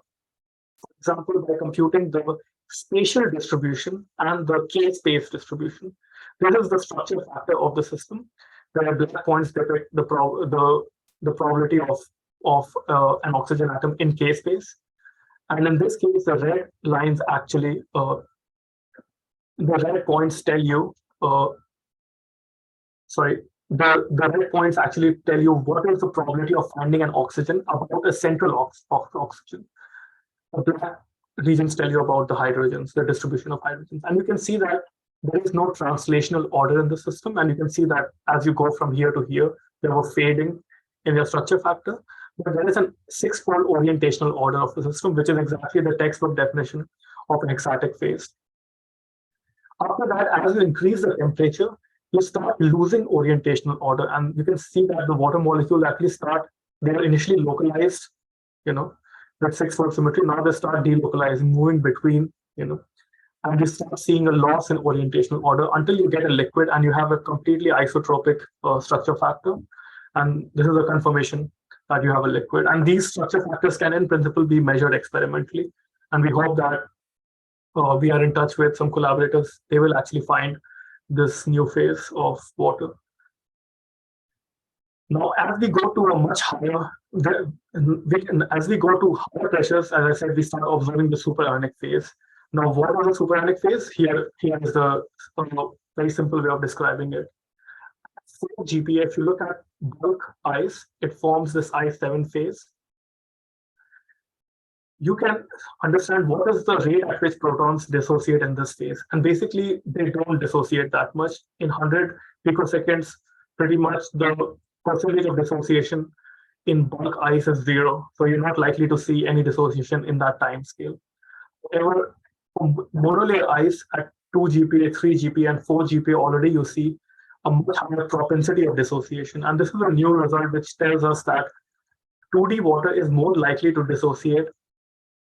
For example, by computing the spatial distribution and the K-space distribution. This is the structure factor of the system, where black points depict the probability of an oxygen atom in K-space. And in this case, the red lines actually, the red points tell you, the red points actually tell you what is the probability of finding an oxygen about a central oxygen. The black regions tell you about the hydrogens, the distribution of hydrogens. And you can see that there is no translational order in the system. And you can see that as you go from here to here, there were fading in your structure factor. But there is a 6-fold orientational order of the system, which is exactly the textbook definition of an hexatic phase. After that, as you increase the temperature, you start losing orientational order. And you can see that the water molecules actually they are initially localized, that 6-fold symmetry. Now they start delocalizing, moving between, and you start seeing a loss in orientational order until you get a liquid and you have a completely isotropic structure factor. And this is a confirmation that you have a liquid. And these structure factors can in principle be measured experimentally. And we hope that we are in touch with some collaborators. They will actually find this new phase of water. Now, as we go to a much higher, as we go to higher pressures, as I said, we start observing the superionic phase. Now, what is a superionic phase? Here is the very simple way of describing it. 4 GPa, if you look at bulk ice, it forms this I7 phase. You can understand what is the rate at which protons dissociate in this phase. And basically, they don't dissociate that much. In 100 picoseconds, pretty much the percentage of dissociation in bulk ice is 0. So you're not likely to see any dissociation in that time scale. However, monolayer ice at 2 GPa, 3 GPa, and 4 GPa already you see a much higher propensity of dissociation. And this is a new result which tells us that 2D water is more likely to dissociate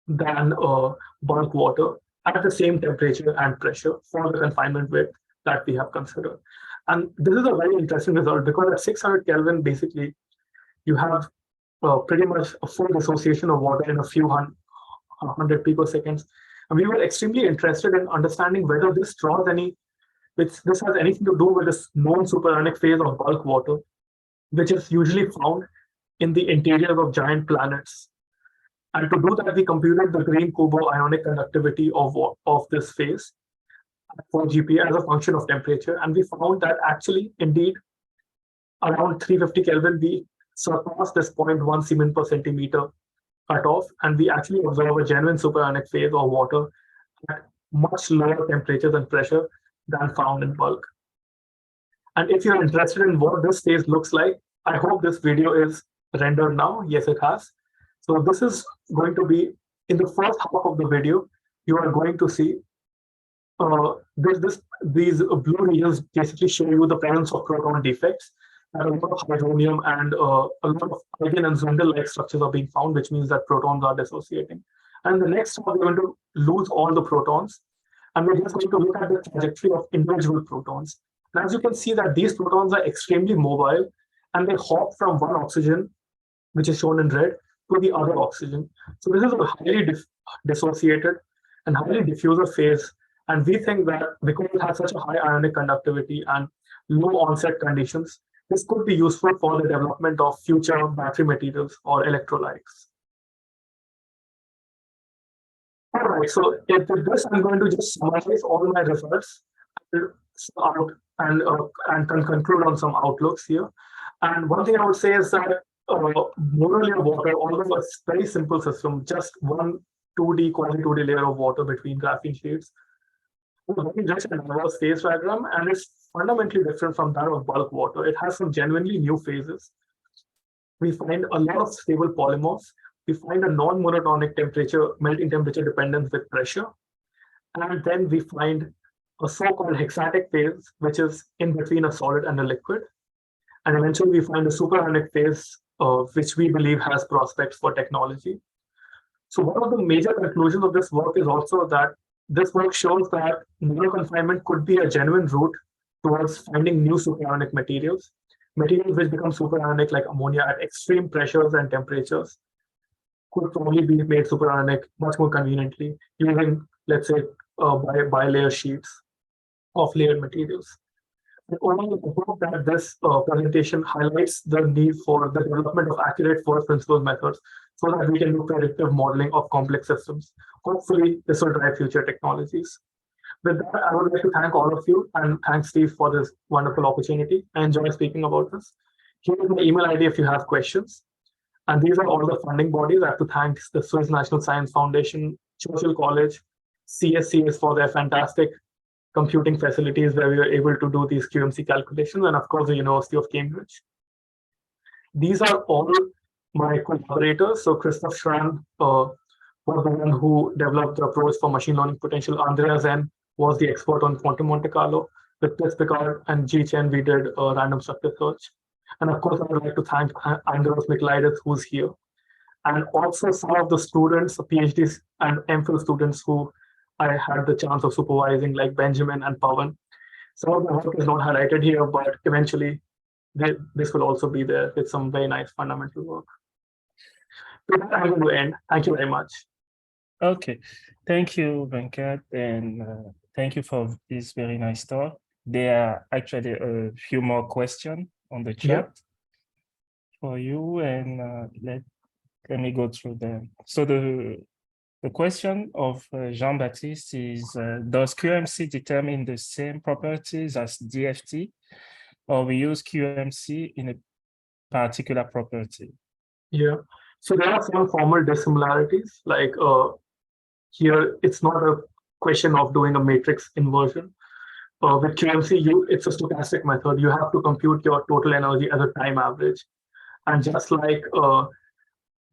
than bulk water at the same temperature and pressure for the confinement width that we have considered. And this is a very interesting result because at 600 Kelvin, basically, you have pretty much a full dissociation of water in a few hundred picoseconds. And we were extremely interested in understanding whether this has anything to do with this known superionic phase of bulk water, which is usually found in the interiors of giant planets. And to do that, we computed the Green-Kubo ionic conductivity of this phase for GPa as a function of temperature. And we found that actually, indeed, around 350 Kelvin, we surpass this 0.1 Siemens per centimeter cutoff, and we actually observe a genuine superionic phase of water at much lower temperatures and pressure than found in bulk. And if you're interested in what this phase looks like, I hope this video is rendered now. Yes, it has. So this is going to be in the first half of the video. You are going to see these blue regions basically show you the presence of proton defects, and a lot of hydronium and a lot of eigen and Zwindel-like structures are being found, which means that protons are dissociating. And the next one, we're going to lose all the protons, and we're just going to look at the trajectory of individual protons. And as you can see that these protons are extremely mobile, and they hop from one oxygen, which is shown in red, to the other oxygen. So this is a highly dissociated and highly diffuser phase. And we think that because it has such a high ionic conductivity and low onset conditions, this could be useful for the development of future battery materials or electrolytes. All right, so with this, I'm going to just summarize all my results and conclude on some outlooks here. And one thing I would say is that monolayer water, although a very simple system, just one 2D, quasi-2D layer of water between graphene sheets, very rich and diverse phase diagram, and it's fundamentally different from that of bulk water. It has some genuinely new phases. We find a lot of stable polymorphs. We find a non-monotonic temperature, melting temperature dependence with pressure. And then we find a so-called hexatic phase, which is in between a solid and a liquid. And eventually we find a superionic phase, which we believe has prospects for technology. So one of the major conclusions of this work is also that this work shows that nanoconfinement could be a genuine route towards finding new superionic materials which become superionic like ammonia at extreme pressures and temperatures could probably be made superionic much more conveniently using, let's say, bilayer sheets of layered materials. And overall, I hope that this presentation highlights the need for the development of accurate first principles methods so that we can do predictive modeling of complex systems. Hopefully, this will drive future technologies. With that, I would like to thank all of you and thank Steve for this wonderful opportunity. I enjoy speaking about this. Here is my email ID if you have questions. And these are all the funding bodies. I have to thank the Swiss National Science Foundation, Churchill College, CSCS for their fantastic computing facilities where we were able to do these QMC calculations, and of course, the University of Cambridge. These are all my collaborators. So Christoph Schramm was the one who developed the approach for machine learning potential. Andrea Zen was the expert on quantum Monte Carlo. With Chris Picard and G Chen, we did random structure search. And of course, I would like to thank Andros Michailidis, who's here. And also some of the students, PhDs and MPhil students who I had the chance of supervising, like Benjamin and Pawan. Some of the work is not highlighted here, but eventually this will also be there with some very nice fundamental work. With that, I'm going to end. Thank you very much. Okay, thank you, Venkat, and thank you for this very nice talk. There are actually a few more questions on the chat for you, and let me go through them. So the question of Jean-Baptiste is, does QMC determine the same properties as DFT, or we use QMC in a particular property? Yeah, so there are some formal dissimilarities, like here, it's not a question of doing a matrix inversion. With QMC, it's a stochastic method. You have to compute your total energy as a time average. And just like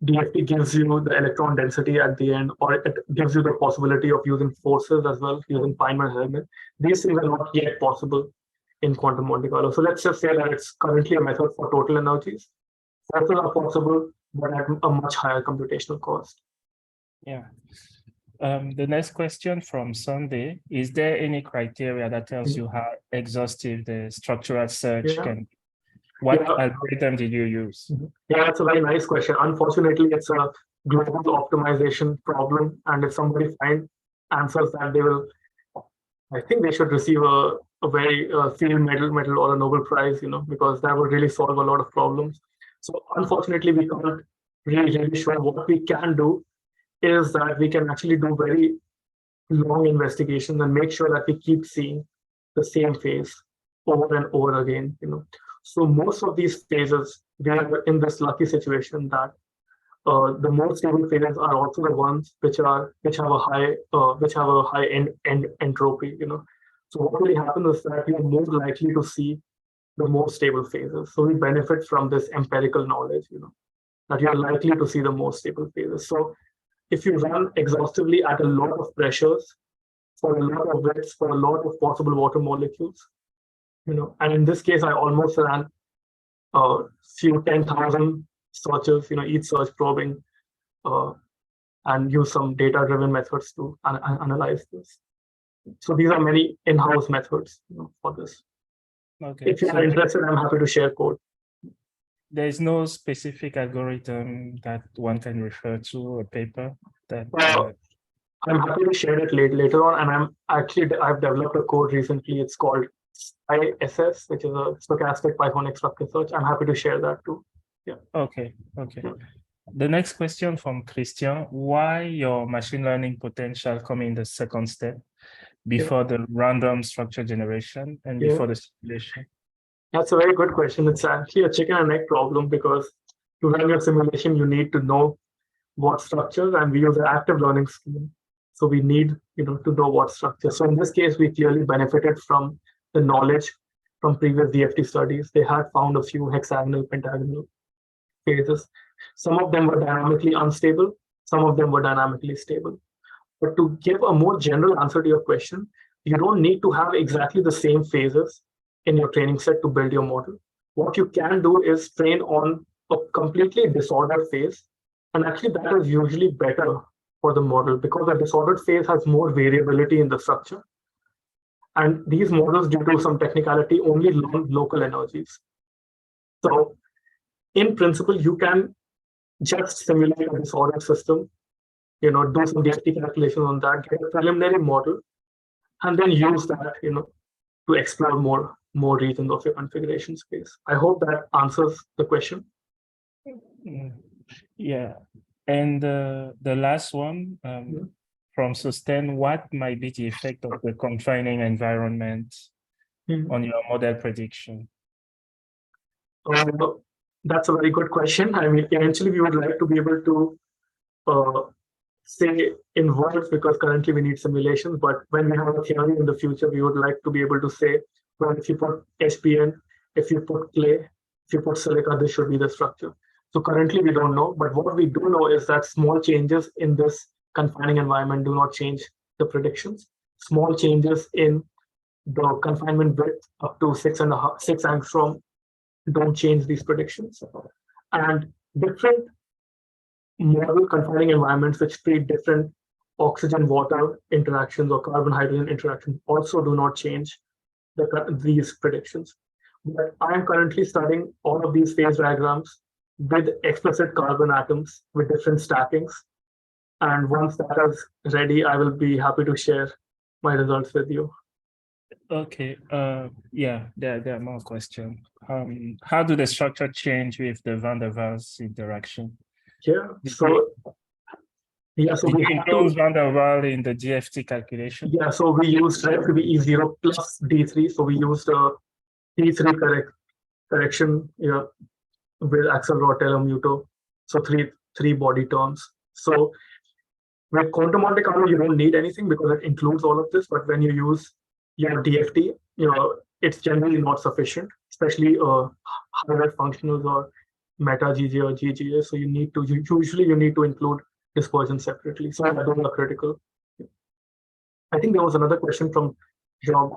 DFT gives you the electron density at the end, or it gives you the possibility of using forces as well, using Feynman-Helmont. These things are not yet possible in quantum Monte Carlo. So let's just say that it's currently a method for total energies. Forces are possible, but at a much higher computational cost. Yeah. The next question from Sunday, is there any criteria that tells you how exhaustive the structural search can be? What algorithm did you use? Yeah, that's a very nice question. Unfortunately, it's a global optimization problem. And if somebody finds answers that, they will, I think they should receive a very field medal or a Nobel Prize, because that would really solve a lot of problems. So unfortunately, we can't really show. What we can do is that we can actually do very long investigations and make sure that we keep seeing the same phase over and over again, So most of these phases, we are in this lucky situation that the most stable phases are also the ones which have a high entropy, So what really happens is that you're more likely to see the more stable phases. So we benefit from this empirical knowledge, that you're likely to see the more stable phases. So if you run exhaustively at a lot of pressures, for a lot of widths, for a lot of possible water molecules, and in this case, I almost ran few 10,000 searches, each search probing, and use some data-driven methods to analyze this. So these are many in-house methods for this. Okay. If you are interested, I'm happy to share code. There is no specific algorithm that one can refer to, a paper that. I'm happy to share it later on, and I've developed a code recently. It's called ISS, which is a stochastic Pythonic structure search. I'm happy to share that too. Yeah. Okay. Yeah. The next question from Christian: why your machine learning potential come in the second step before the random structure generation and before the simulation? That's a very good question. It's actually a chicken and egg problem, because to run your simulation, you need to know what structures, and we use an active learning scheme. So we need, to know what structure. So in this case, we clearly benefited from the knowledge from previous DFT studies. They had found a few hexagonal, pentagonal phases. Some of them were dynamically unstable. Some of them were dynamically stable. But to give a more general answer to your question, you don't need to have exactly the same phases in your training set to build your model. What you can do is train on a completely disordered phase. And actually, that is usually better for the model, because a disordered phase has more variability in the structure. And these models, due to some technicality, only learn local energies. So in principle, you can just simulate a disordered system, do some DFT calculations on that, get a preliminary model, and then use that, to explore more regions of your configuration space. I hope that answers the question. Yeah. And the last one from Sustain: what might be the effect of the confining environment on your model prediction? That's a very good question. I mean, eventually we would like to be able to say in words, because currently we need simulations, but when we have a theory in the future, we would like to be able to say, well, if you put HPN, if you put clay, if you put silica, this should be the structure. So currently we don't know, but what we do know is that small changes in this confining environment do not change the predictions. Small changes in the confinement width up to 6 angstrom don't change these predictions. And different model confining environments which treat different oxygen-water interactions or carbon-hydrogen interactions also do not change these predictions. But I am currently studying all of these phase diagrams with explicit carbon atoms with different stackings. And once that is ready, I will be happy to share my results with you. Okay. Yeah, there are more questions. How do the structure change with the van der Waals interaction? Yeah. So we include van der Waals in the DFT calculation. Yeah. So we used E0 plus D3. So we used a D3 correction with Axel Rotel Muto. So three body terms. So with quantum Monte Carlo, you don't need anything because it includes all of this. But when you use your DFT, it's generally not sufficient, especially higher functionals or meta GGA or GGA. So usually you need to include dispersion separately. So those are critical. I think there was another question from Jean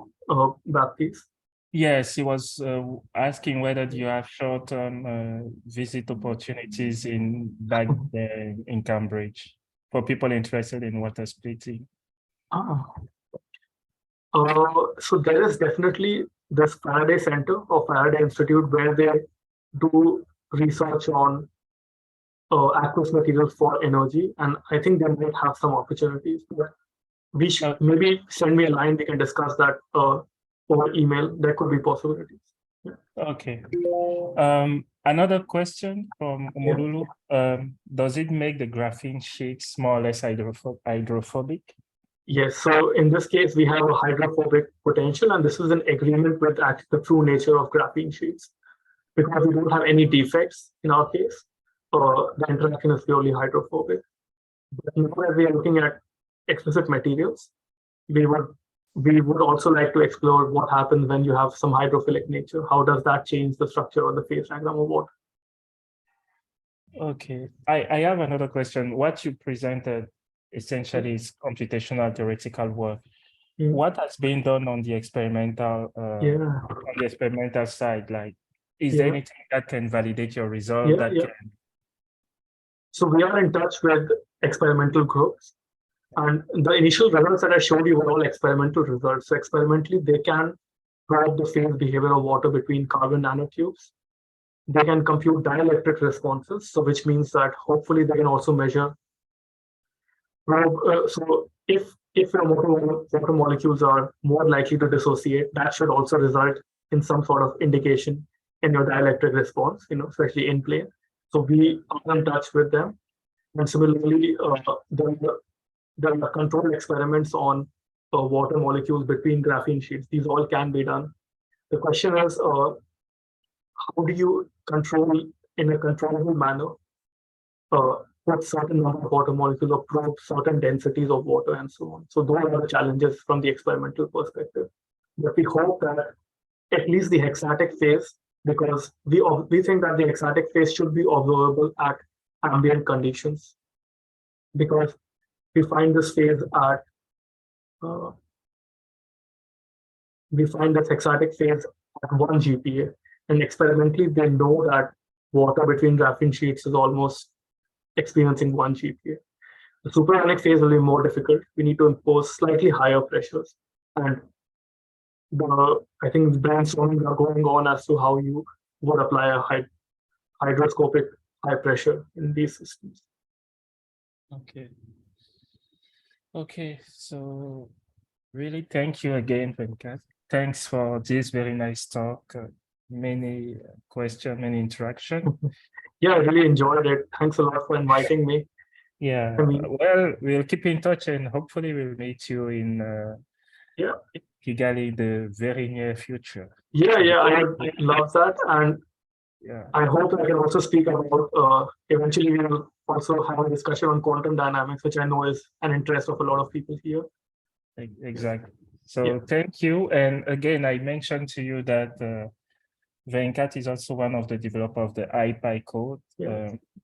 Baptiste. Yes, he was asking whether you have short-term visit opportunities back there in Cambridge for people interested in water splitting. So there is definitely this Faraday Center or Faraday Institute where they do research on aqueous materials for energy, and I think they might have some opportunities. But we should maybe send me a line. We can discuss that over email. There could be possibilities. Yeah. Okay. Another question from Omolulu. Does it make the graphene sheets more or less hydrophobic? Yes. So in this case, we have a hydrophobic potential, and this is an agreement with the true nature of graphene sheets. Because we don't have any defects in our case, the interaction is purely hydrophobic. But now that we are looking at explicit materials, we would we would also like to explore what happens when you have some hydrophilic nature. How does that change the structure or the phase diagram of water? Okay, I have another question. What you presented essentially is computational theoretical work. Yeah. What has been done on the experimental side? Like, is there Yeah. anything that can validate your result? Yeah, that yeah. can So we are in touch with experimental groups. And the initial results that I showed you were all experimental results. So experimentally, they can probe the phase behavior of water between carbon nanotubes. They can compute dielectric responses, so which means that hopefully they can also measure. So if your water molecules are more likely to dissociate, that should also result in some sort of indication in your dielectric response, especially in plane. So we are in touch with them. And similarly, there are controlled experiments on water molecules between graphene sheets. These all can be done. The question is, how do you control in a controllable manner what certain number of water molecules or probe certain densities of water and so on? So those are the challenges from the experimental perspective. But we hope that at least the hexatic phase, because we think that the hexatic phase should be observable at ambient conditions, because we find this phase at we find this hexatic phase at 1 GPa, and experimentally they know that water between graphene sheets is almost experiencing 1 GPa. The superionic phase will be more difficult. We need to impose slightly higher pressures, and I think brainstorming are going on as to how you would apply a hydroscopic high pressure in these systems. Okay. Okay, so really thank you again, Venkat. Thanks for this very nice talk. Many questions, many interaction. Yeah, I really enjoyed it. Thanks a lot for inviting me. Yeah, I mean, well, we'll keep in touch and hopefully we'll meet you in Kigali in the very near future. Yeah, I would love that. And yeah, I hope I can also speak about, eventually we'll also have a discussion on quantum dynamics, which I know is an interest of a lot of people here. exactly. So thank you. And again, I mentioned to you that Venkat is also one of the developers of the IPI code.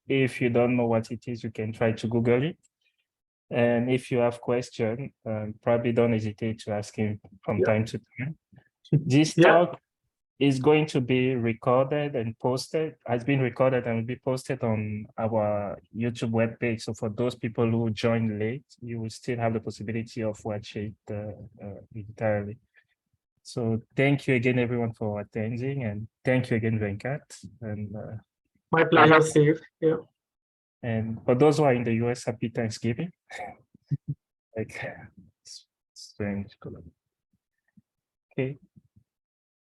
If you don't know what it is, you can try to Google it. And if you have questions, probably don't hesitate to ask him from time to time. This talk is going to be recorded and posted, has been recorded and will be posted on our YouTube webpage. So for those people who joined late, you will still have the possibility of watching it entirely. So thank you again, everyone, for attending, and thank you again, Venkat. And my pleasure, Steve. Yeah. And for those who are in the US, happy Thanksgiving. Like strange. Okay.